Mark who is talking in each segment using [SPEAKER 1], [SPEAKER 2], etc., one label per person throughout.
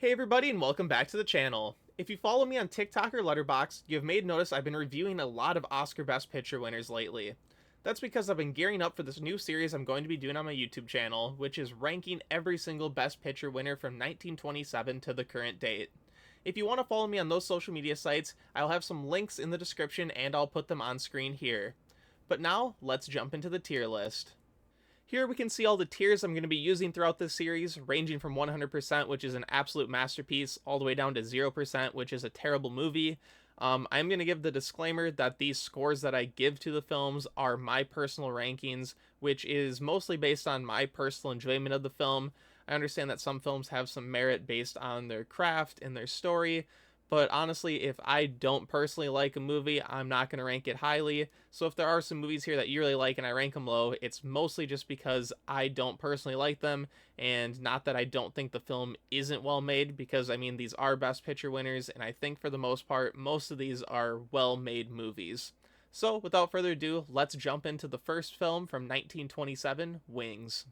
[SPEAKER 1] Hey everybody and welcome back to the channel. If you follow me on TikTok or Letterboxd, you've made notice I've been reviewing a lot of Oscar Best Picture winners lately. That's because I've been gearing up for this new series I'm going to be doing on my YouTube channel, which is ranking every single Best Picture winner from 1927 to the current date. If you want to follow me on those social media sites, I'll have some links in the description and I'll put them on screen here. But now, let's jump into the tier list. Here we can see all the tiers I'm going to be using throughout this series, ranging from 100%, which is an absolute masterpiece, all the way down to 0%, which is a terrible movie. I'm going to give the disclaimer that these scores that I give to the films are my personal rankings, which is mostly based on my personal enjoyment of the film. I understand that some films have some merit based on their craft and their story, but honestly, if I don't personally like a movie, I'm not going to rank it highly. So if there are some movies here that you really like and I rank them low, it's mostly just because I don't personally like them, and not that I don't think the film isn't well made, because I mean, these are Best Picture winners, and I think for the most part, most of these are well-made movies. So without further ado, let's jump into the first film from 1927, Wings.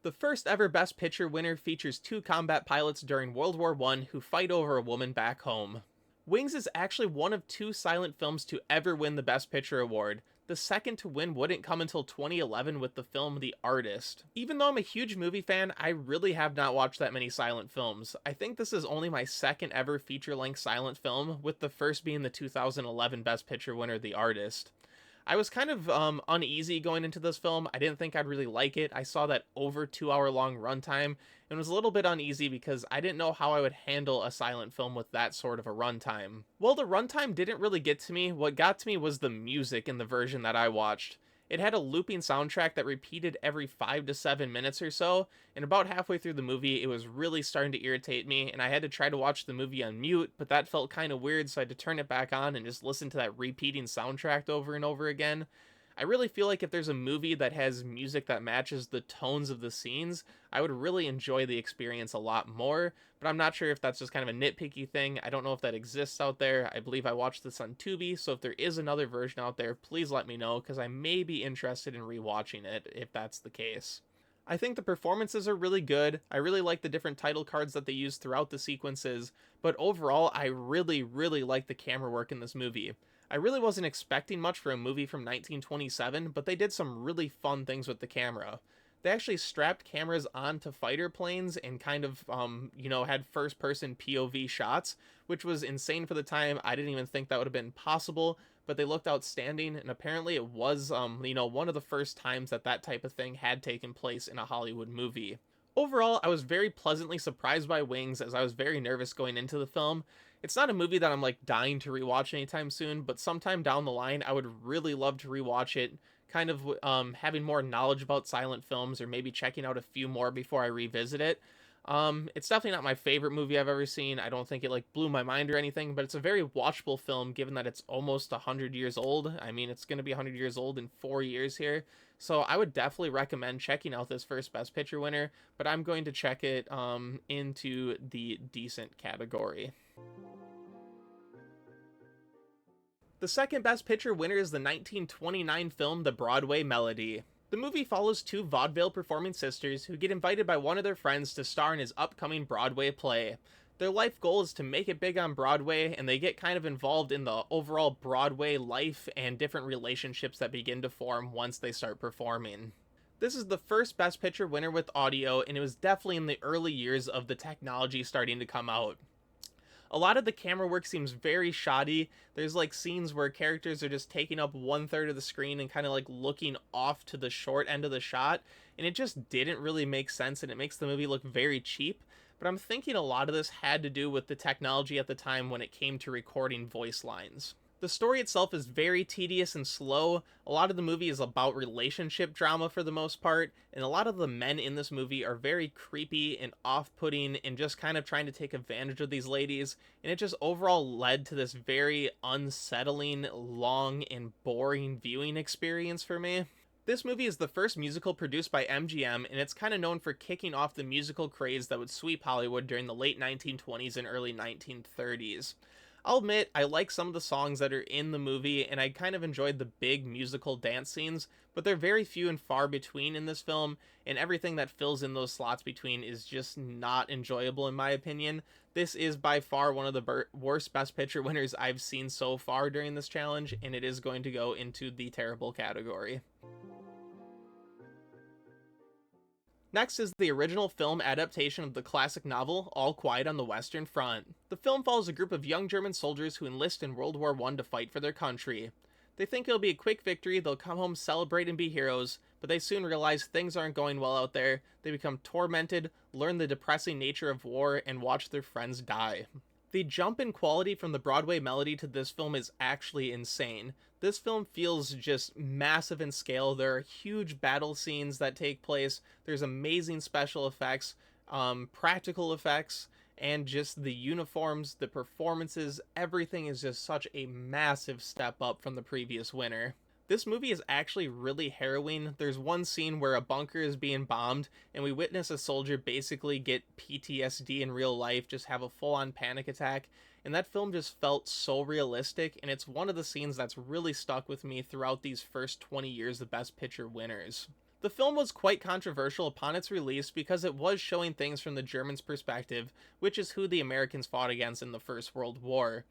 [SPEAKER 1] The first ever Best Picture winner features two combat pilots during World War I who fight over a woman back home. Wings is actually one of two silent films to ever win the Best Picture award. The second to win wouldn't come until 2011 with the film The Artist. Even though I'm a huge movie fan, I really have not watched that many silent films. I think this is only my second ever feature-length silent film, with the first being the 2011 Best Picture winner The Artist. I was kind of uneasy going into this film. I didn't think I'd really like it. I saw that over 2 hour long runtime and was a little bit uneasy because I didn't know how I would handle a silent film with that sort of a runtime. Well, the runtime didn't really get to me. What got to me was the music in the version that I watched. It had a looping soundtrack that repeated every 5 to 7 minutes or so, and about halfway through the movie, it was really starting to irritate me, and I had to try to watch the movie on mute, but that felt kind of weird, so I had to turn it back on and just listen to that repeating soundtrack over and over again. I really feel like if there's a movie that has music that matches the tones of the scenes, I would really enjoy the experience a lot more, but I'm not sure if that's just kind of a nitpicky thing. I don't know if that exists out there. I believe I watched this on Tubi, so if there is another version out there, please let me know, because I may be interested in rewatching it if that's the case. I think the performances are really good. I really like the different title cards that they use throughout the sequences, but overall, I really like the camera work in this movie. I really wasn't expecting much for a movie from 1927, but they did some really fun things with the camera. They actually strapped cameras onto fighter planes and kind of, had first-person POV shots, which was insane for the time. I didn't even think that would have been possible, but they looked outstanding, and apparently it was, one of the first times that that type of thing had taken place in a Hollywood movie. Overall, I was very pleasantly surprised by Wings, as I was very nervous going into the film. It's not a movie that I'm like dying to rewatch anytime soon, but sometime down the line, I would really love to rewatch it, kind of having more knowledge about silent films, or maybe checking out a few more before I revisit it. It's definitely not my favorite movie I've ever seen. I don't think it like blew my mind or anything, but it's a very watchable film given that it's almost 100 years old. I mean, it's going to be 100 years old in 4 years here. So I would definitely recommend checking out this first Best Picture winner, but I'm going to check it into the decent category. The second Best Picture winner is the 1929 film The Broadway Melody. The movie follows two vaudeville performing sisters who get invited by one of their friends to star in his upcoming Broadway play. Their life goal is to make it big on Broadway, and they get kind of involved in the overall Broadway life and different relationships that begin to form once they start performing. This is the first Best Picture winner with audio, and it was definitely in the early years of the technology starting to come out. A lot of the camera work seems very shoddy. There's like scenes where characters are just taking up 1/3 of the screen and kind of like looking off to the short end of the shot, and it just didn't really make sense, and it makes the movie look very cheap. But I'm thinking a lot of this had to do with the technology at the time when it came to recording voice lines. The story itself is very tedious and slow. A lot of the movie is about relationship drama for the most part, and a lot of the men in this movie are very creepy and off-putting and just kind of trying to take advantage of these ladies, and it just overall led to this very unsettling, long, and boring viewing experience for me. This movie is the first musical produced by MGM, and it's kind of known for kicking off the musical craze that would sweep Hollywood during the late 1920s and early 1930s. I'll admit, I like some of the songs that are in the movie, and I kind of enjoyed the big musical dance scenes, but they're very few and far between in this film, and everything that fills in those slots between is just not enjoyable in my opinion. This is by far one of the worst Best Picture winners I've seen so far during this challenge, and it is going to go into the terrible category. Next is the original film adaptation of the classic novel All Quiet on the Western Front. The film follows a group of young German soldiers who enlist in World War I to fight for their country. They think it'll be a quick victory, they'll come home, celebrate, and be heroes, but they soon realize things aren't going well out there. They become tormented, learn the depressing nature of war, and watch their friends die. The jump in quality from the Broadway melody to this film is actually insane. This film feels just massive in scale. There are huge battle scenes that take place. There's amazing special effects, practical effects, and just the uniforms, the performances. Everything is just such a massive step up from the previous winner. This movie is actually really harrowing. There's one scene where a bunker is being bombed, and we witness a soldier basically get PTSD in real life, just have a full-on panic attack, and that film just felt so realistic, and it's one of the scenes that's really stuck with me throughout these first 20 years of Best Picture winners. The film was quite controversial upon its release because it was showing things from the Germans' perspective, which is who the Americans fought against in the First World War.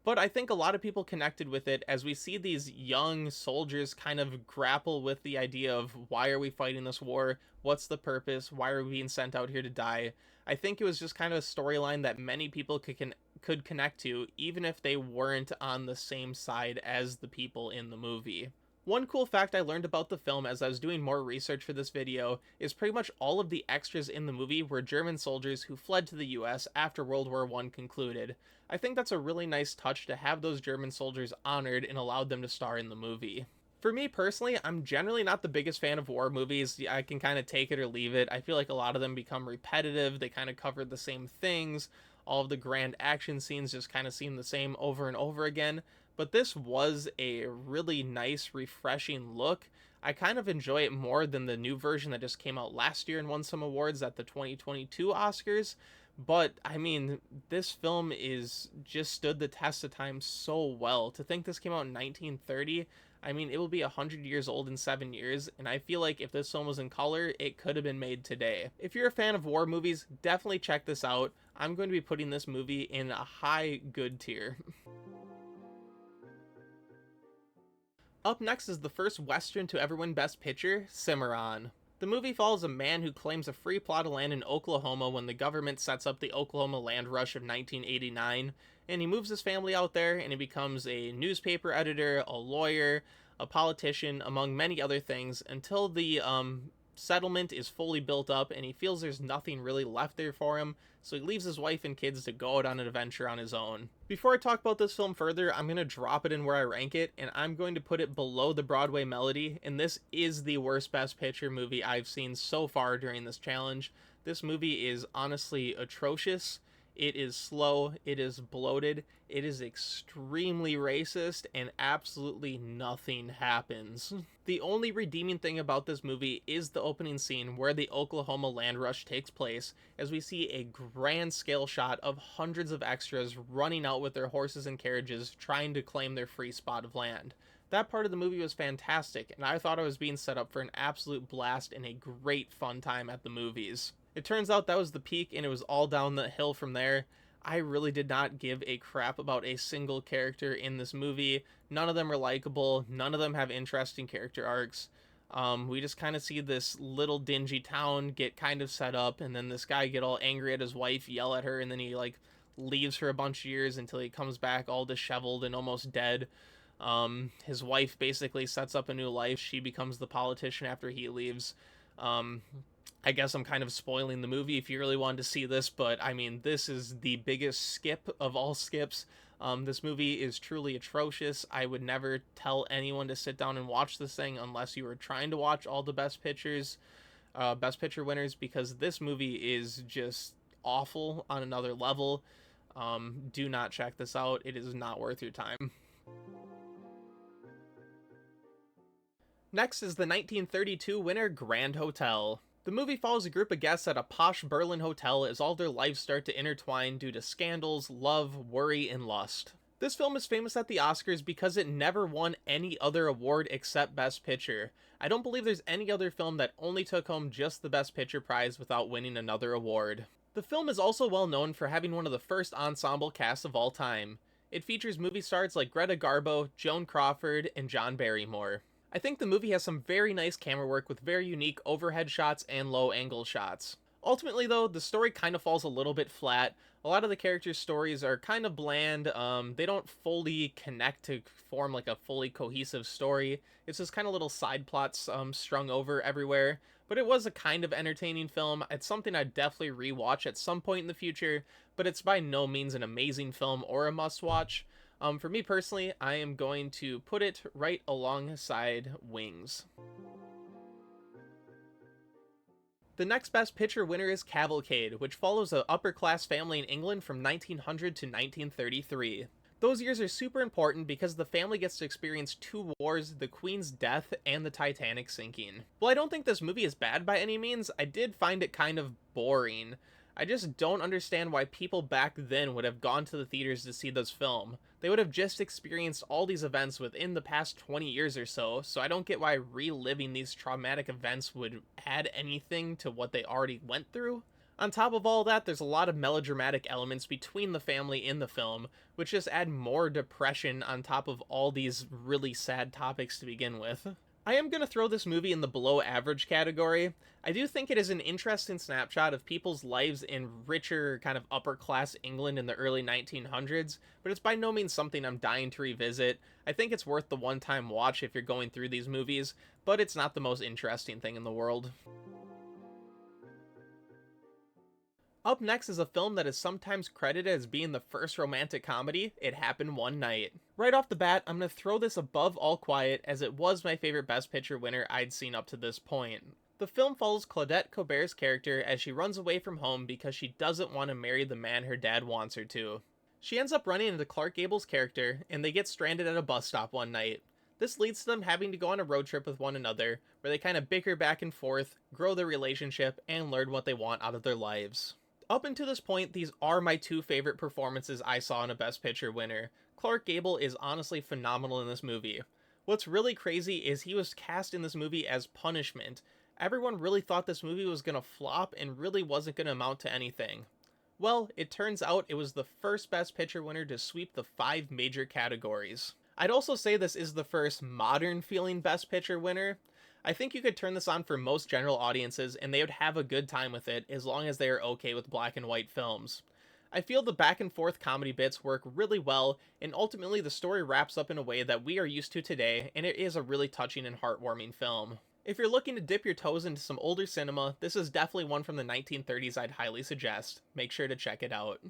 [SPEAKER 1] But I think a lot of people connected with it as we see these young soldiers kind of grapple with the idea of why are we fighting this war? What's the purpose? Why are we being sent out here to die? I think it was just kind of a storyline that many people could connect to, even if they weren't on the same side as the people in the movie. One cool fact I learned about the film as I was doing more research for this video is pretty much all of the extras in the movie were German soldiers who fled to the US after World War I concluded. I think that's a really nice touch to have those German soldiers honored and allowed them to star in the movie. For me personally, I'm generally not the biggest fan of war movies. I can kind of take it or leave it. I feel like a lot of them become repetitive. They kind of cover the same things. All of the grand action scenes just kind of seem the same over and over again. But this was a really nice, refreshing look. I kind of enjoy it more than the new version that just came out last year and won some awards at the 2022 Oscars. But, I mean, this film is just stood the test of time so well. To think this came out in 1930, I mean, it will be 100 years old in 7 years, and I feel like if this film was in color, it could have been made today. If you're a fan of war movies, definitely check this out. I'm going to be putting this movie in a high good tier. Up next is the first Western to ever win Best Picture, Cimarron. The movie follows a man who claims a free plot of land in Oklahoma when the government sets up the Oklahoma Land Rush of 1989, and he moves his family out there and he becomes a newspaper editor, a lawyer, a politician, among many other things, until the settlement is fully built up and he feels there's nothing really left there for him, so he leaves his wife and kids to go out on an adventure on his own. Before I talk about this film further, I'm going to drop it in where I rank it, and I'm going to put it below the Broadway melody, and this is the worst Best Picture movie I've seen so far during this challenge. This movie is honestly atrocious. It is slow, it is bloated, it is extremely racist, and absolutely nothing happens. The only redeeming thing about this movie is the opening scene where the Oklahoma Land Rush takes place, as we see a grand scale shot of hundreds of extras running out with their horses and carriages trying to claim their free spot of land. That part of the movie was fantastic, and I thought I was being set up for an absolute blast and a great fun time at the movies. It turns out that was the peak, and it was all down the hill from there. I really did not give a crap about a single character in this movie. None of them are likable. None of them have interesting character arcs. We just kind of see this little dingy town get kind of set up, and then this guy get all angry at his wife, yell at her, and then he leaves for a bunch of years until he comes back all disheveled and almost dead. His wife basically sets up a new life. She becomes the politician after he leaves. I guess I'm kind of spoiling the movie if you really wanted to see this, but I mean, this is the biggest skip of all skips. This movie is truly atrocious. I would never tell anyone to sit down and watch this thing unless you were trying to watch all the Best Picture winners, because this movie is just awful on another level. Do not check this out. It is not worth your time. Next is the 1932 winner, Grand Hotel. The movie follows a group of guests at a posh Berlin hotel as all their lives start to intertwine due to scandals, love, worry, and lust. This film is famous at the Oscars because it never won any other award except Best Picture. I don't believe there's any other film that only took home just the Best Picture prize without winning another award. The film is also well known for having one of the first ensemble casts of all time. It features movie stars like Greta Garbo, Joan Crawford, and John Barrymore. I think the movie has some very nice camera work with very unique overhead shots and low angle shots. Ultimately though, the story kind of falls a little bit flat. A lot of the characters' stories are kind of bland. They don't fully connect to form like a fully cohesive story. It's just kind of little side plots strung over everywhere. But it was a kind of entertaining film. It's something I'd definitely rewatch at some point in the future, but it's by no means an amazing film or a must-watch. For me personally, I am going to put it right alongside Wings. The next Best Picture winner is Cavalcade, which follows an upper-class family in England from 1900 to 1933. Those years are super important because the family gets to experience two wars, the Queen's death and the Titanic sinking. While I don't think this movie is bad by any means, I did find it kind of boring. I just don't understand why people back then would have gone to the theaters to see this film. They would have just experienced all these events within the past 20 years or so I don't get why reliving these traumatic events would add anything to what they already went through. On top of all that, there's a lot of melodramatic elements between the family in the film, which just add more depression on top of all these really sad topics to begin with. I am going to throw this movie in the below average category. I do think it is an interesting snapshot of people's lives in richer, kind of upper class England in the early 1900s, but it's by no means something I'm dying to revisit. I think it's worth the one-time watch if you're going through these movies, but it's not the most interesting thing in the world. Up next is a film that is sometimes credited as being the first romantic comedy, It Happened One Night. Right off the bat, I'm going to throw this above All Quiet as it was my favorite Best Picture winner I'd seen up to this point. The film follows Claudette Colbert's character as she runs away from home because she doesn't want to marry the man her dad wants her to. She ends up running into Clark Gable's character, and they get stranded at a bus stop one night. This leads to them having to go on a road trip with one another, where they kind of bicker back and forth, grow their relationship, and learn what they want out of their lives. Up until this point, these are my two favorite performances I saw in a Best Picture winner. Clark Gable is honestly phenomenal in this movie. What's really crazy is he was cast in this movie as punishment. Everyone really thought this movie was going to flop and really wasn't going to amount to anything. Well, it turns out it was the first Best Picture winner to sweep the 5 major categories. I'd also say this is the first modern-feeling Best Picture winner. I think you could turn this on for most general audiences and they would have a good time with it as long as they are okay with black and white films. I feel the back and forth comedy bits work really well, and ultimately the story wraps up in a way that we are used to today, and it is a really touching and heartwarming film. If you're looking to dip your toes into some older cinema, this is definitely one from the 1930s I'd highly suggest. Make sure to check it out.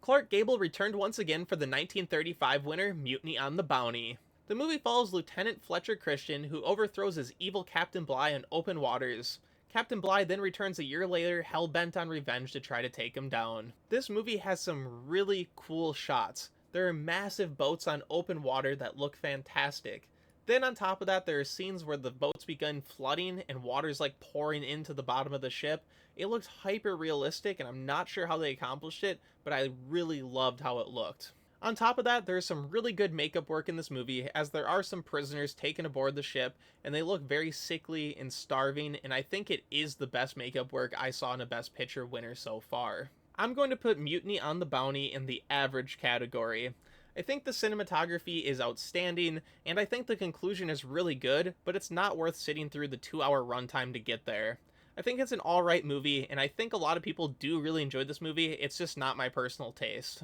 [SPEAKER 1] Clark Gable returned once again for the 1935 winner, Mutiny on the Bounty. The movie follows Lieutenant Fletcher Christian, who overthrows his evil Captain Bligh on open waters. Captain Bligh then returns a year later, hell-bent on revenge to try to take him down. This movie has some really cool shots. There are massive boats on open water that look fantastic. Then on top of that, there are scenes where the boats begin flooding and water's like pouring into the bottom of the ship. It looks hyper realistic and I'm not sure how they accomplished it, but I really loved how it looked. On top of that, there is some really good makeup work in this movie, as there are some prisoners taken aboard the ship, and they look very sickly and starving, and I think it is the best makeup work I saw in a Best Picture winner so far. I'm going to put Mutiny on the Bounty in the average category. I think the cinematography is outstanding, and I think the conclusion is really good, but it's not worth sitting through the 2-hour runtime to get there. I think it's an alright movie, and I think a lot of people do really enjoy this movie, it's just not my personal taste.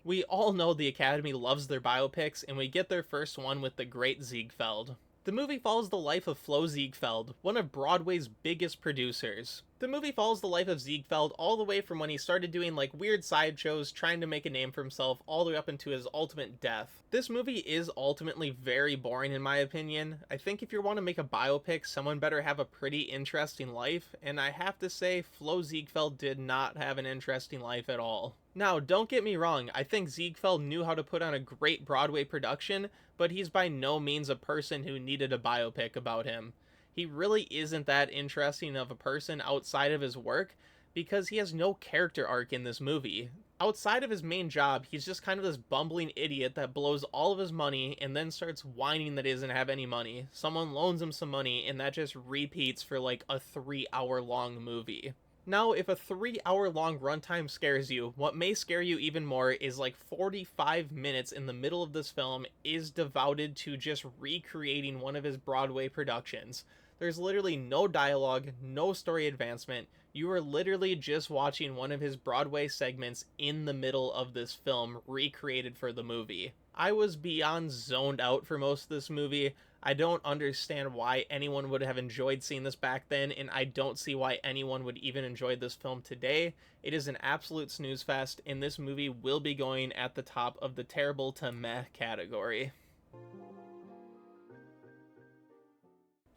[SPEAKER 1] We all know the Academy loves their biopics, and we get their first one with The Great Ziegfeld. The movie follows the life of Flo Ziegfeld, one of Broadway's biggest producers. The movie follows the life of Ziegfeld all the way from when he started doing like weird sideshows trying to make a name for himself all the way up into his ultimate death. This movie is ultimately very boring in my opinion. I think if you want to make a biopic, someone better have a pretty interesting life, and I have to say Flo Ziegfeld did not have an interesting life at all. Now, don't get me wrong, I think Ziegfeld knew how to put on a great Broadway production, but he's by no means a person who needed a biopic about him. He really isn't that interesting of a person outside of his work, because he has no character arc in this movie. Outside of his main job, he's just kind of this bumbling idiot that blows all of his money and then starts whining that he doesn't have any money. Someone loans him some money, and that just repeats for like a 3-hour long movie. Now, if a 3-hour long runtime scares you, what may scare you even more is like 45 minutes in the middle of this film is devoted to just recreating one of his Broadway productions. There's literally no dialogue, no story advancement. You are literally just watching one of his Broadway segments in the middle of this film recreated for the movie. I was beyond zoned out for most of this movie. I don't understand why anyone would have enjoyed seeing this back then, and I don't see why anyone would even enjoy this film today. It is an absolute snooze fest, and this movie will be going at the top of the terrible to meh category.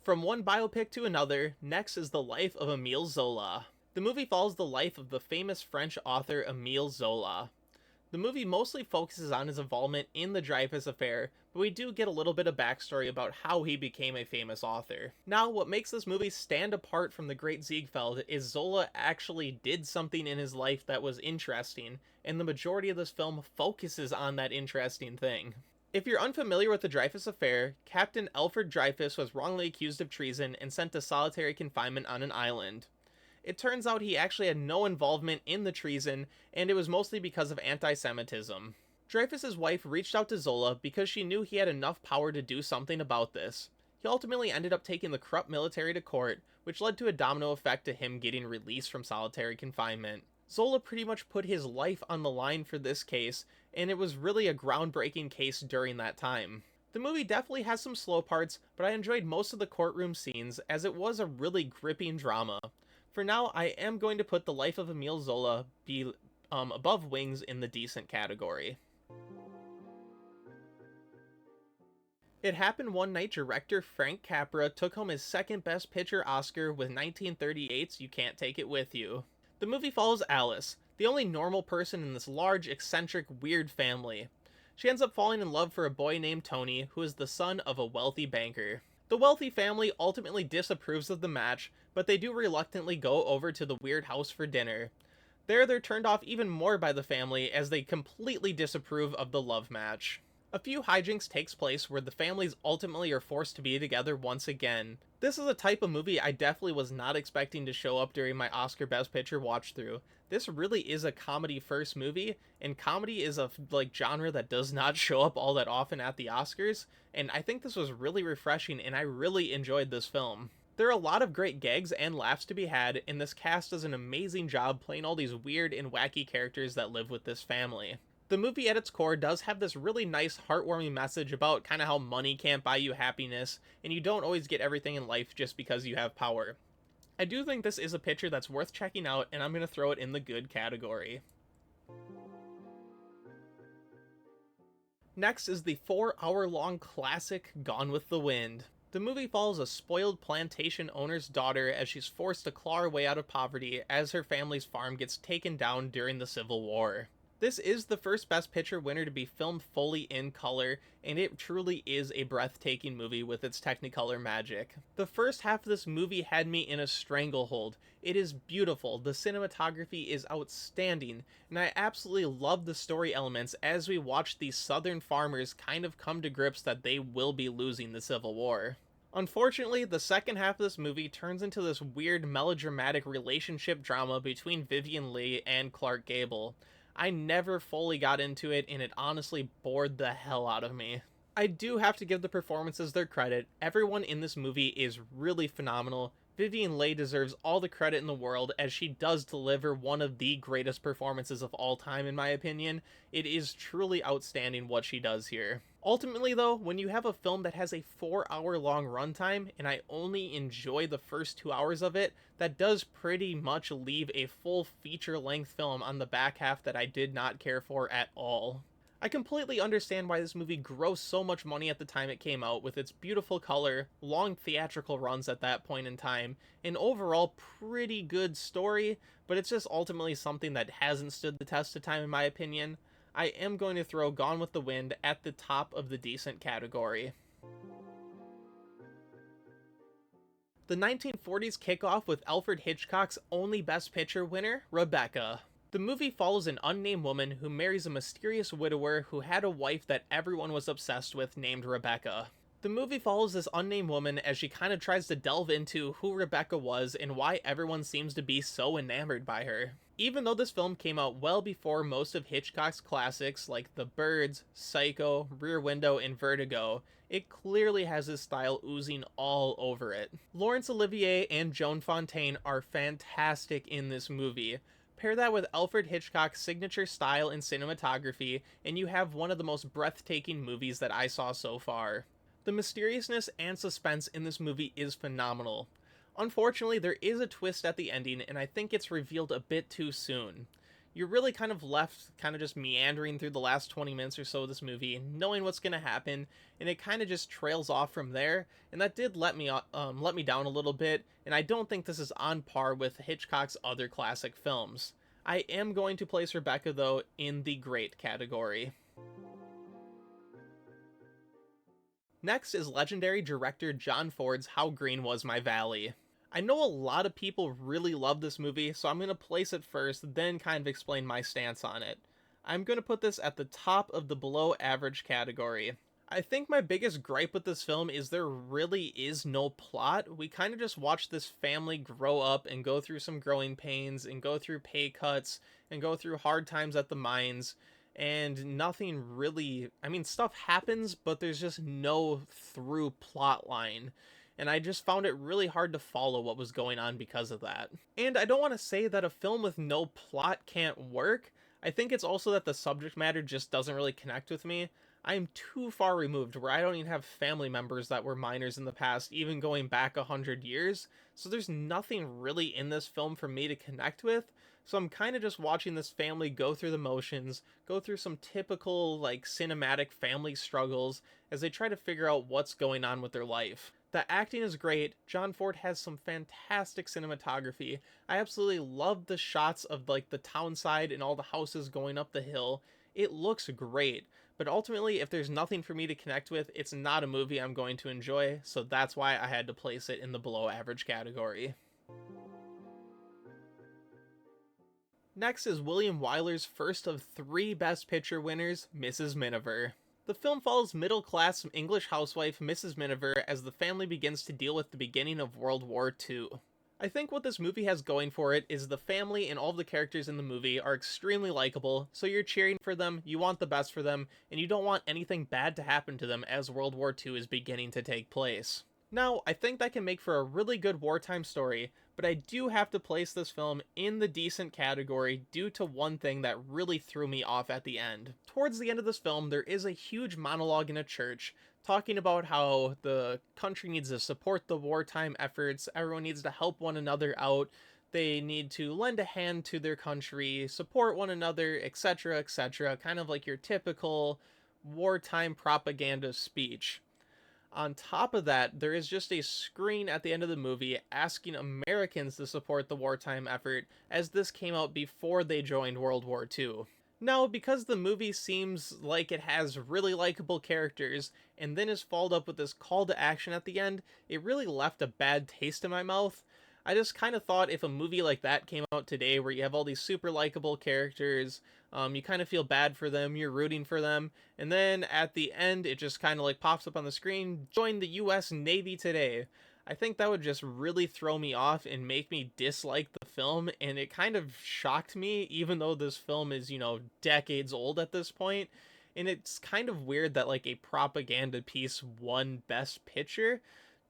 [SPEAKER 1] From one biopic to another, next is the life of Emile Zola. The movie follows the life of the famous French author Emile Zola. The movie mostly focuses on his involvement in the Dreyfus affair, but we do get a little bit of backstory about how he became a famous author. Now, what makes this movie stand apart from the Great Ziegfeld is Zola actually did something in his life that was interesting, and the majority of this film focuses on that interesting thing. If you're unfamiliar with the Dreyfus affair, Captain Alfred Dreyfus was wrongly accused of treason and sent to solitary confinement on an island. It turns out he actually had no involvement in the treason, and it was mostly because of anti-Semitism. Dreyfus's wife reached out to Zola because she knew he had enough power to do something about this. He ultimately ended up taking the corrupt military to court, which led to a domino effect to him getting released from solitary confinement. Zola pretty much put his life on the line for this case, and it was really a groundbreaking case during that time. The movie definitely has some slow parts, but I enjoyed most of the courtroom scenes as it was a really gripping drama. For now, I am going to put the life of Emile Zola above Wings in the decent category. It Happened One Night director Frank Capra took home his second Best Picture Oscar with 1938's You Can't Take It With You. The movie follows Alice, the only normal person in this large, eccentric, weird family. She ends up falling in love for a boy named Tony, who is the son of a wealthy banker. The wealthy family ultimately disapproves of the match, but they do reluctantly go over to the weird house for dinner. There, they're turned off even more by the family as they completely disapprove of the love match. A few hijinks takes place where the families ultimately are forced to be together once again. This is a type of movie I definitely was not expecting to show up during my Oscar Best Picture watch through. This really is a comedy first movie, and comedy is a genre that does not show up all that often at the Oscars, and I think this was really refreshing and I really enjoyed this film. There are a lot of great gags and laughs to be had, and this cast does an amazing job playing all these weird and wacky characters that live with this family. The movie at its core does have this really nice heartwarming message about kind of how money can't buy you happiness, and you don't always get everything in life just because you have power. I do think this is a picture that's worth checking out, and I'm going to throw it in the good category. Next is the 4-hour-long classic Gone with the Wind. The movie follows a spoiled plantation owner's daughter as she's forced to claw her way out of poverty as her family's farm gets taken down during the Civil War. This is the first Best Picture winner to be filmed fully in color, and it truly is a breathtaking movie with its Technicolor magic. The first half of this movie had me in a stranglehold. It is beautiful, the cinematography is outstanding, and I absolutely love the story elements as we watch these southern farmers kind of come to grips that they will be losing the Civil War. Unfortunately, the second half of this movie turns into this weird melodramatic relationship drama between Vivien Leigh and Clark Gable. I never fully got into it, and it honestly bored the hell out of me. I do have to give the performances their credit. Everyone in this movie is really phenomenal. Vivien Leigh deserves all the credit in the world, as she does deliver one of the greatest performances of all time in my opinion. It is truly outstanding what she does here. Ultimately though, when you have a film that has a 4-hour-long runtime, and I only enjoy the first 2 hours of it, that does pretty much leave a full feature-length film on the back half that I did not care for at all. I completely understand why this movie grossed so much money at the time it came out, with its beautiful color, long theatrical runs at that point in time, an overall pretty good story, but it's just ultimately something that hasn't stood the test of time in my opinion. I am going to throw Gone with the Wind at the top of the decent category. The 1940s kick off with Alfred Hitchcock's only Best Picture winner, Rebecca. The movie follows an unnamed woman who marries a mysterious widower who had a wife that everyone was obsessed with named Rebecca. The movie follows this unnamed woman as she kind of tries to delve into who Rebecca was and why everyone seems to be so enamored by her. Even though this film came out well before most of Hitchcock's classics like The Birds, Psycho, Rear Window, and Vertigo, it clearly has his style oozing all over it. Laurence Olivier and Joan Fontaine are fantastic in this movie. Pair that with Alfred Hitchcock's signature style and cinematography, and you have one of the most breathtaking movies that I saw so far. The mysteriousness and suspense in this movie is phenomenal. Unfortunately, there is a twist at the ending, and I think it's revealed a bit too soon. You're really kind of left just meandering through the last 20 minutes or so of this movie, knowing what's going to happen, and it kind of just trails off from there, and that did let me down a little bit, and I don't think this is on par with Hitchcock's other classic films. I am going to place Rebecca, though, in the great category. Next is legendary director John Ford's How Green Was My Valley. I know a lot of people really love this movie, so I'm going to place it first, then kind of explain my stance on it. I'm going to put this at the top of the below average category. I think my biggest gripe with this film is there really is no plot. We kind of just watch this family grow up and go through some growing pains and go through pay cuts and go through hard times at the mines. And nothing really, stuff happens, but there's just no through plot line. And I just found it really hard to follow what was going on because of that. And I don't want to say that a film with no plot can't work. I think it's also that the subject matter just doesn't really connect with me. I'm too far removed where I don't even have family members that were minors in the past, even going back 100 years. So there's nothing really in this film for me to connect with. So I'm kind of just watching this family go through the motions, go through some typical cinematic family struggles as they try to figure out what's going on with their life. The acting is great. John Ford has some fantastic cinematography. I absolutely love the shots of the town side and all the houses going up the hill. It looks great, but ultimately if there's nothing for me to connect with, it's not a movie I'm going to enjoy, so that's why I had to place it in the below average category. Next is William Wyler's first of 3 Best Picture winners, Mrs. Miniver. The film follows middle-class English housewife Mrs. Miniver as the family begins to deal with the beginning of World War II. I think what this movie has going for it is the family and all of the characters in the movie are extremely likable, so you're cheering for them, you want the best for them, and you don't want anything bad to happen to them as World War II is beginning to take place. Now, I think that can make for a really good wartime story, but I do have to place this film in the decent category due to one thing that really threw me off at the end. Towards the end of this film, there is a huge monologue in a church talking about how the country needs to support the wartime efforts, everyone needs to help one another out, they need to lend a hand to their country, support one another, etc., etc., kind of like your typical wartime propaganda speech. On top of that, there is just a screen at the end of the movie asking Americans to support the wartime effort, as this came out before they joined World War II. Now, because the movie seems like it has really likable characters, and then is followed up with this call to action at the end, it really left a bad taste in my mouth. I just kind of thought if a movie like that came out today where you have all these super likable characters, you kind of feel bad for them, you're rooting for them, and then at the end it just kind of pops up on the screen, join the US Navy today. I think that would just really throw me off and make me dislike the film, and it kind of shocked me, even though this film is, decades old at this point, and it's kind of weird that a propaganda piece won Best Picture.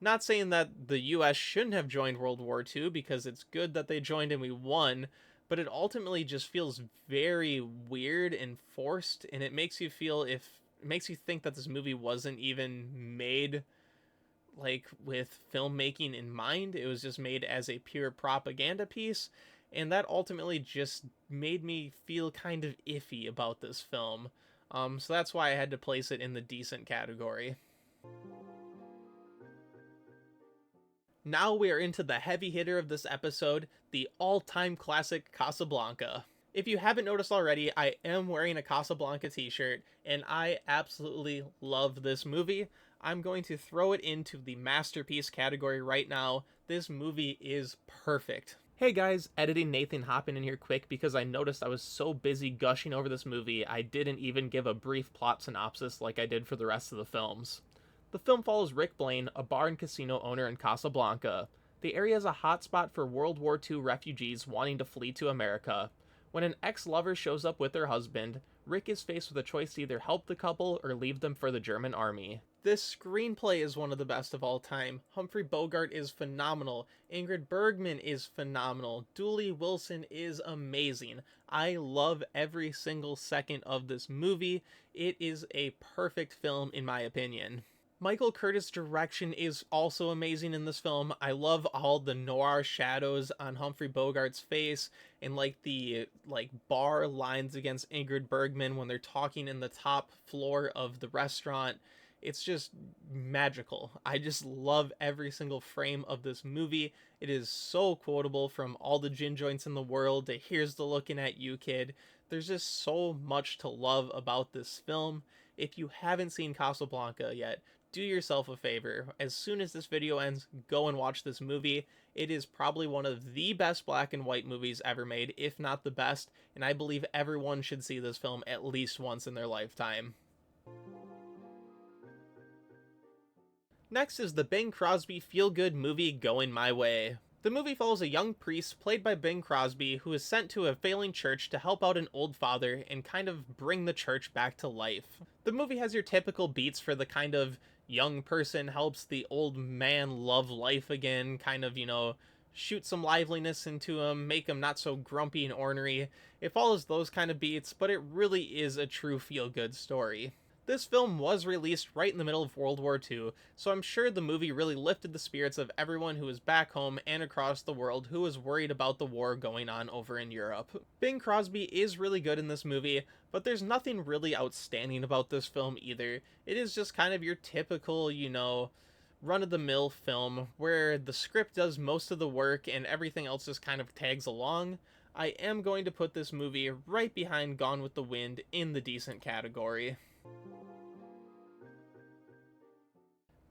[SPEAKER 1] Not saying that the US shouldn't have joined World War II, because it's good that they joined and we won, but it ultimately just feels very weird and forced, and it makes you think that this movie wasn't even made with filmmaking in mind. It was just made as a pure propaganda piece, and that ultimately just made me feel kind of iffy about this film. So that's why I had to place it in the decent category. Now we are into the heavy hitter of this episode, the all-time classic Casablanca. If you haven't noticed already, I am wearing a Casablanca t-shirt, and I absolutely love this movie. I'm going to throw it into the masterpiece category right now. This movie is perfect. Hey guys, editing Nathan hopping in here quick because I noticed I was so busy gushing over this movie I didn't even give a brief plot synopsis like I did for the rest of the films. The film follows Rick Blaine, a bar and casino owner in Casablanca. The area is a hotspot for World War II refugees wanting to flee to America. When an ex-lover shows up with her husband, Rick is faced with a choice to either help the couple or leave them for the German army. This screenplay is one of the best of all time. Humphrey Bogart is phenomenal. Ingrid Bergman is phenomenal. Dooley Wilson is amazing. I love every single second of this movie. It is a perfect film in my opinion. Michael Curtis' direction is also amazing in this film. I love all the noir shadows on Humphrey Bogart's face and the bar lines against Ingrid Bergman when they're talking in the top floor of the restaurant. It's just magical. I just love every single frame of this movie. It is so quotable, from all the gin joints in the world to "Here's the looking at you, kid." There's just so much to love about this film. If you haven't seen Casablanca yet, do yourself a favor. As soon as this video ends, go and watch this movie. It is probably one of the best black and white movies ever made, if not the best, and I believe everyone should see this film at least once in their lifetime. Next is the Bing Crosby feel-good movie Going My Way. The movie follows a young priest played by Bing Crosby who is sent to a failing church to help out an old father and kind of bring the church back to life. The movie has your typical beats for the kind of young person helps the old man love life again, kind of, shoot some liveliness into him, make him not so grumpy and ornery. It follows those kind of beats, but it really is a true feel-good story. This film was released right in the middle of World War II, so I'm sure the movie really lifted the spirits of everyone who was back home and across the world who was worried about the war going on over in Europe. Bing Crosby is really good in this movie, but there's nothing really outstanding about this film either. It is just kind of your typical, run-of-the-mill film where the script does most of the work and everything else just kind of tags along. I am going to put this movie right behind Gone with the Wind in the decent category.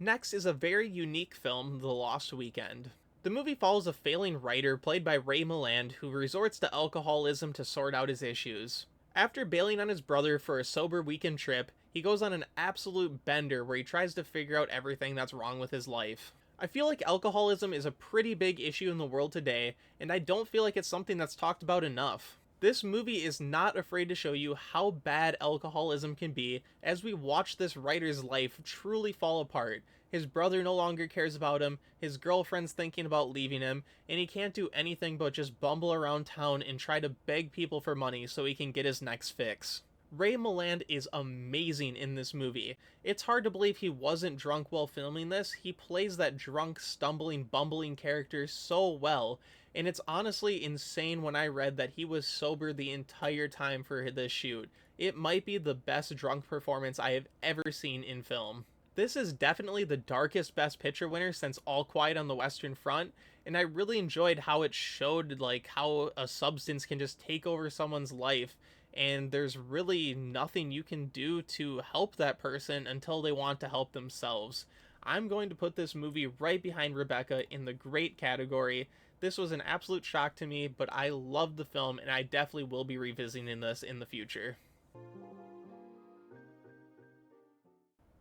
[SPEAKER 1] Next is a very unique film, The Lost Weekend. The movie follows a failing writer played by Ray Milland who resorts to alcoholism to sort out his issues. After bailing on his brother for a sober weekend trip, he goes on an absolute bender where he tries to figure out everything that's wrong with his life. I feel like alcoholism is a pretty big issue in the world today, and I don't feel like it's something that's talked about enough. This movie is not afraid to show you how bad alcoholism can be as we watch this writer's life truly fall apart. His brother no longer cares about him, his girlfriend's thinking about leaving him, and he can't do anything but just bumble around town and try to beg people for money so he can get his next fix. Ray Milland is amazing in this movie. It's hard to believe he wasn't drunk while filming this. He plays that drunk, stumbling, bumbling character so well, and it's honestly insane when I read that he was sober the entire time for this shoot. It might be the best drunk performance I have ever seen in film. This is definitely the darkest Best Picture winner since All Quiet on the Western Front, and I really enjoyed how it showed how a substance can just take over someone's life, and there's really nothing you can do to help that person until they want to help themselves. I'm going to put this movie right behind Rebecca in the great category. This was an absolute shock to me, but I loved the film, and I definitely will be revisiting this in the future.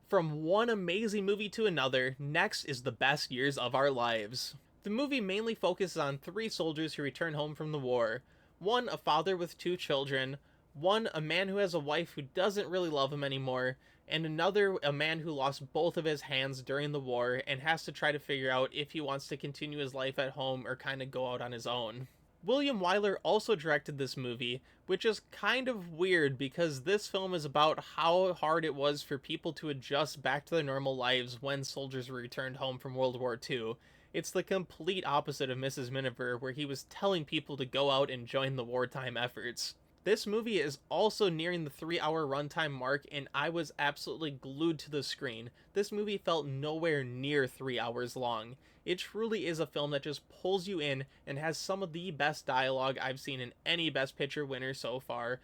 [SPEAKER 1] From one amazing movie to another, next is The Best Years of Our Lives. The movie mainly focuses on 3 soldiers who return home from the war. One, a father with 2 children. One, a man who has a wife who doesn't really love him anymore. And another, a man who lost both of his hands during the war and has to try to figure out if he wants to continue his life at home or kind of go out on his own. William Wyler also directed this movie, which is kind of weird because this film is about how hard it was for people to adjust back to their normal lives when soldiers were returned home from World War II. It's the complete opposite of Mrs. Miniver, where he was telling people to go out and join the wartime efforts. This movie is also nearing the 3-hour runtime mark, and I was absolutely glued to the screen. This movie felt nowhere near 3 hours long. It truly is a film that just pulls you in and has some of the best dialogue I've seen in any Best Picture winner so far,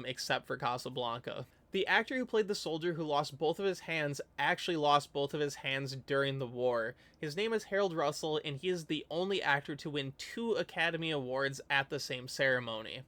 [SPEAKER 1] except for Casablanca. The actor who played the soldier who lost both of his hands actually lost both of his hands during the war. His name is Harold Russell, and he is the only actor to win 2 Academy Awards at the same ceremony.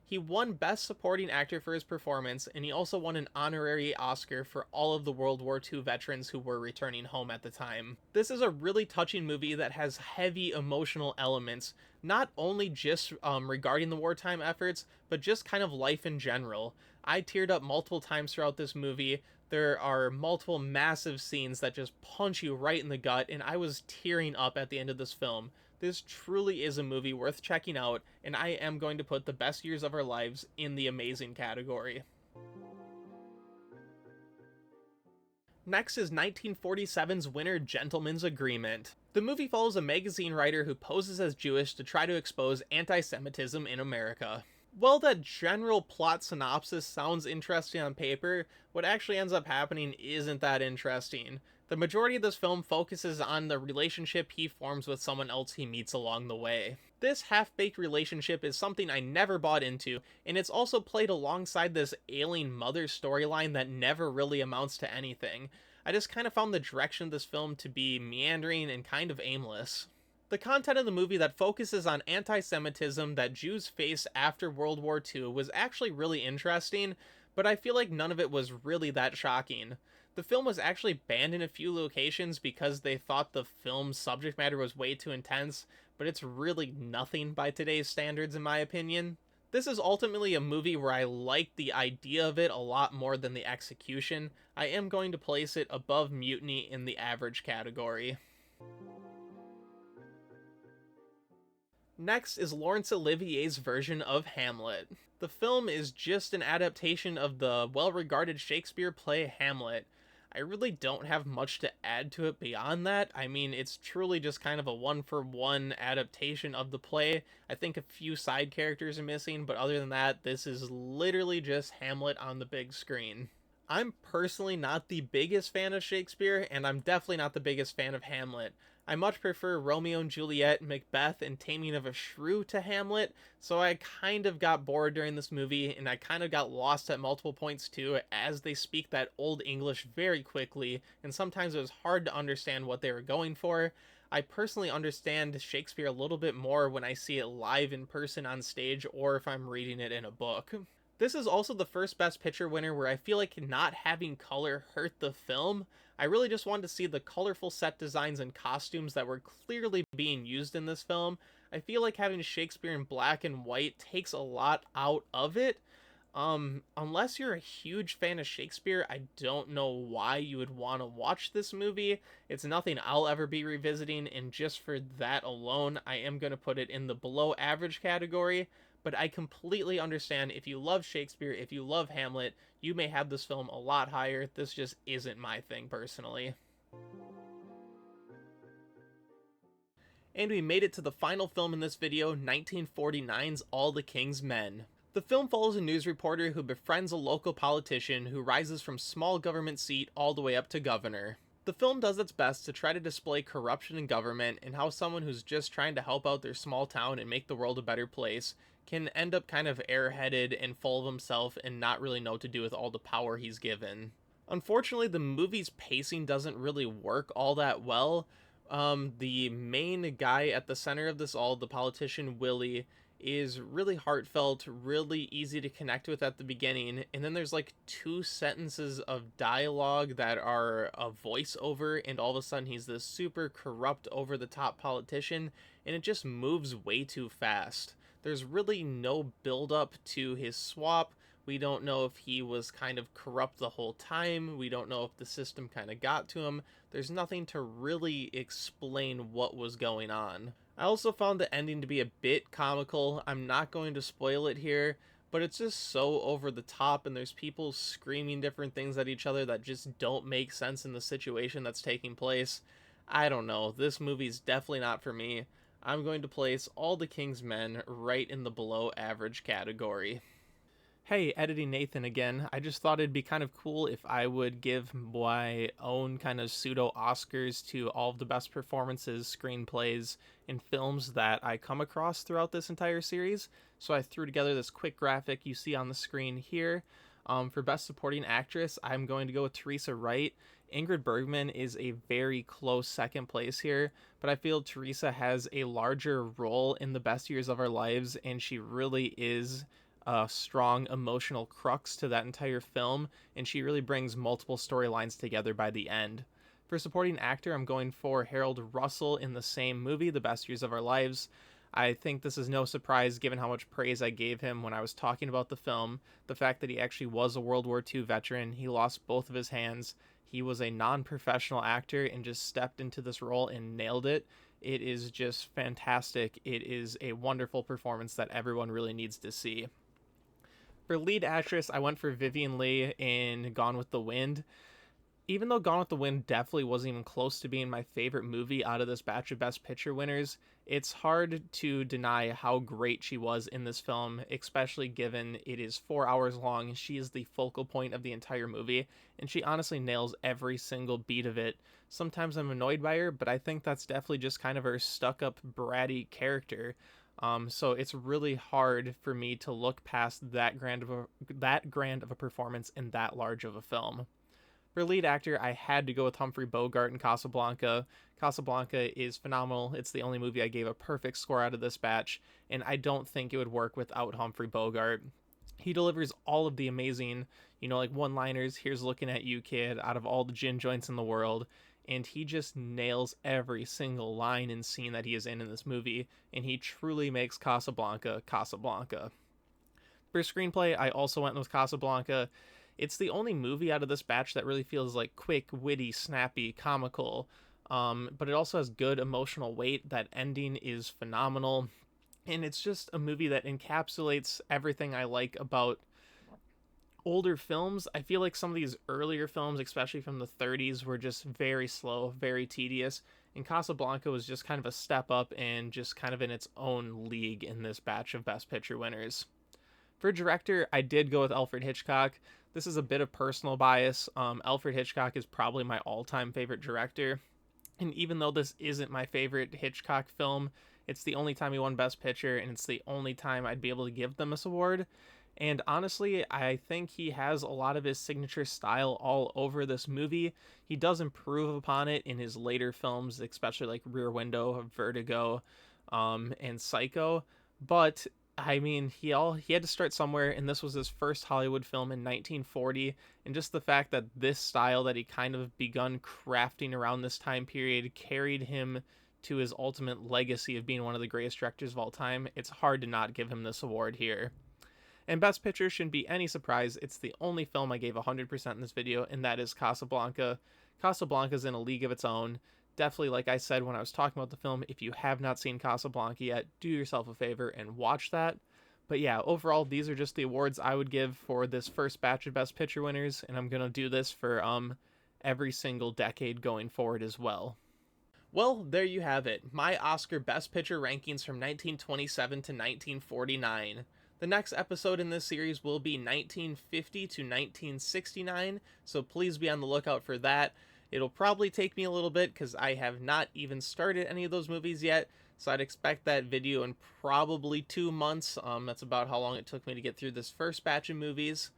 [SPEAKER 1] He won Best Supporting Actor for his performance, and he also won an honorary Oscar for all of the World War II veterans who were returning home at the time. This is a really touching movie that has heavy emotional elements, not only just regarding the wartime efforts, but just kind of life in general. I teared up multiple times throughout this movie. There are multiple massive scenes that just punch you right in the gut, and I was tearing up at the end of this film. This truly is a movie worth checking out, and I am going to put The Best Years of Our Lives in the amazing category. Next is 1947's winner, Gentleman's Agreement. The movie follows a magazine writer who poses as Jewish to try to expose anti-Semitism in America. While that general plot synopsis sounds interesting on paper, what actually ends up happening isn't that interesting. The majority of this film focuses on the relationship he forms with someone else he meets along the way. This half-baked relationship is something I never bought into, and it's also played alongside this ailing mother storyline that never really amounts to anything. I just kind of found the direction of this film to be meandering and kind of aimless. The content of the movie that focuses on anti-Semitism that Jews face after World War II was actually really interesting, but I feel like none of it was really that shocking. The film was actually banned in a few locations because they thought the film's subject matter was way too intense, but it's really nothing by today's standards in my opinion. This is ultimately a movie where I like the idea of it a lot more than the execution. I am going to place it above Mutiny in the average category. Next is Laurence Olivier's version of Hamlet. The film is just an adaptation of the well-regarded Shakespeare play Hamlet. I really don't have much to add to it beyond that. I mean, it's truly just kind of a one-for-one adaptation of the play. I think a few side characters are missing, but other than that, this is literally just Hamlet on the big screen. I'm personally not the biggest fan of Shakespeare, and I'm definitely not the biggest fan of Hamlet. I much prefer Romeo and Juliet, Macbeth, and Taming of a Shrew to Hamlet, so I kind of got bored during this movie, and I kind of got lost at multiple points too, as they speak that Old English very quickly, and sometimes it was hard to understand what they were going for. I personally understand Shakespeare a little bit more when I see it live in person on stage, or if I'm reading it in a book. This is also the first Best Picture winner where I feel like not having color hurt the film. I really just wanted to see the colorful set designs and costumes that were clearly being used in this film. I feel like having Shakespeare in black and white takes a lot out of it. Unless you're a huge fan of Shakespeare, I don't know why you would want to watch this movie. It's nothing I'll ever be revisiting, and just for that alone, I am going to put it in the below average category. But I completely understand if you love Shakespeare, if you love Hamlet, you may have this film a lot higher. This just isn't my thing personally. And we made it to the final film in this video, 1949's All the King's Men. The film follows a news reporter who befriends a local politician who rises from small government seat all the way up to governor. The film does its best to try to display corruption in government and how someone who's just trying to help out their small town and make the world a better place can end up kind of airheaded and full of himself and not really know what to do with all the power he's given. Unfortunately, the movie's pacing doesn't really work all that well. The main guy at the center of this all, the politician Willie, is really heartfelt, really easy to connect with at the beginning, and then there's like 2 sentences of dialogue that are a voiceover, and all of a sudden he's this super corrupt, over-the-top politician, and it just moves way too fast. There's really no build-up to his swap. We don't know if he was kind of corrupt the whole time. We don't know if the system kind of got to him. There's nothing to really explain what was going on. I also found the ending to be a bit comical. I'm not going to spoil it here, but it's just so over the top, and there's people screaming different things at each other that just don't make sense in the situation that's taking place. I don't know. This movie's definitely not for me. I'm going to place All the King's Men right in the below average category. Hey, Editing Nathan again. I just thought it'd be kind of cool if I would give my own kind of pseudo Oscars to all of the best performances, screenplays, and films that I come across throughout this entire series. So I threw together this quick graphic you see on the screen here. For Best Supporting Actress, I'm going to go with Teresa Wright. Ingrid Bergman is a very close second place here, but I feel Teresa has a larger role in The Best Years of Our Lives, and she really is a strong emotional crux to that entire film, and she really brings multiple storylines together by the end. For supporting actor, I'm going for Harold Russell in the same movie, The Best Years of Our Lives. I think this is no surprise given how much praise I gave him when I was talking about the film. The fact that he actually was a World War II veteran, he lost both of his hands, he was a non professional actor and just stepped into this role and nailed it. It is just fantastic. It is a wonderful performance that everyone really needs to see. For lead actress, I went for Vivien Leigh in Gone with the Wind. Even though Gone with the Wind definitely wasn't even close to being my favorite movie out of this batch of Best Picture winners, it's hard to deny how great she was in this film, especially given it is 4 hours long. She is the focal point of the entire movie, and she honestly nails every single beat of it. Sometimes I'm annoyed by her, but I think that's definitely just kind of her stuck-up, bratty character. So it's really hard for me to look past that grand of a performance in that large of a film. For lead actor, I had to go with Humphrey Bogart in Casablanca. Casablanca is phenomenal. It's the only movie I gave a perfect score out of this batch, and I don't think it would work without Humphrey Bogart. He delivers all of the amazing, like one-liners, here's looking at you, kid, out of all the gin joints in the world, and he just nails every single line and scene that he is in this movie, and he truly makes Casablanca Casablanca. For screenplay, I also went with Casablanca. It's the only movie out of this batch that really feels like quick, witty, snappy, comical, but it also has good emotional weight. That ending is phenomenal, and it's just a movie that encapsulates everything I like about older films. I feel like some of these earlier films, especially from the 30s, were just very slow, very tedious, and Casablanca was just kind of a step up and just kind of in its own league in this batch of Best Picture winners. For director, I did go with Alfred Hitchcock. This is a bit of personal bias. Alfred Hitchcock is probably my all-time favorite director. And even though this isn't my favorite Hitchcock film, it's the only time he won Best Picture, and it's the only time I'd be able to give them this award. And honestly, I think he has a lot of his signature style all over this movie. He does improve upon it in his later films, especially like Rear Window, Vertigo, and Psycho. But I mean, he had to start somewhere, and this was his first Hollywood film in 1940, and just the fact that this style that he kind of begun crafting around this time period carried him to his ultimate legacy of being one of the greatest directors of all time, it's hard to not give him this award here. And Best Picture shouldn't be any surprise, it's the only film I gave 100% in this video, and that is Casablanca. Casablanca's in a league of its own. Definitely, like I said when I was talking about the film, if you have not seen Casablanca yet, do yourself a favor and watch that. But yeah, overall, these are just the awards I would give for this first batch of Best Picture winners, and I'm going to do this for every single decade going forward as well. Well, there you have it, my Oscar Best Picture rankings from 1927 to 1949. The next episode in this series will be 1950 to 1969, so please be on the lookout for that. It'll probably take me a little bit because I have not even started any of those movies yet, so I'd expect that video in probably 2 months. That's about how long it took me to get through this first batch of movies.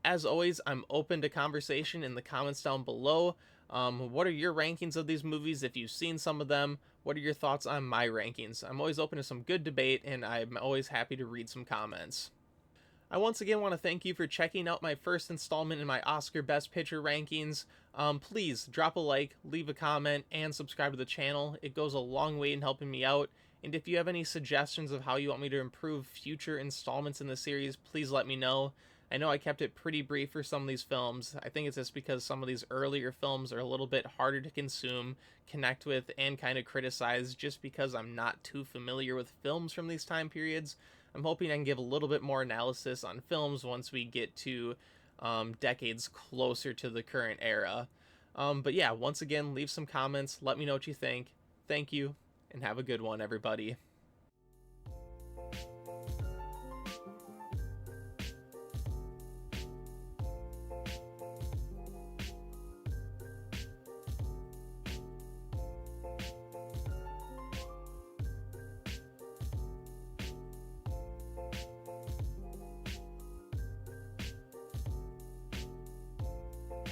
[SPEAKER 1] As always, I'm open to conversation in the comments down below. What are your rankings of these movies? If you've seen some of them, what are your thoughts on my rankings? I'm always open to some good debate, and I'm always happy to read some comments. I once again want to thank you for checking out my first installment in my Oscar Best Picture rankings. Please drop a like, leave a comment, and subscribe to the channel. It goes a long way in helping me out. And if you have any suggestions of how you want me to improve future installments in the series, please let me know. I know I kept it pretty brief for some of these films. I think it's just because some of these earlier films are a little bit harder to consume, connect with, and kind of criticize just because I'm not too familiar with films from these time periods. I'm hoping I can give a little bit more analysis on films once we get to decades closer to the current era. But yeah, once again, leave some comments. Let me know what you think. Thank you, and have a good one, everybody.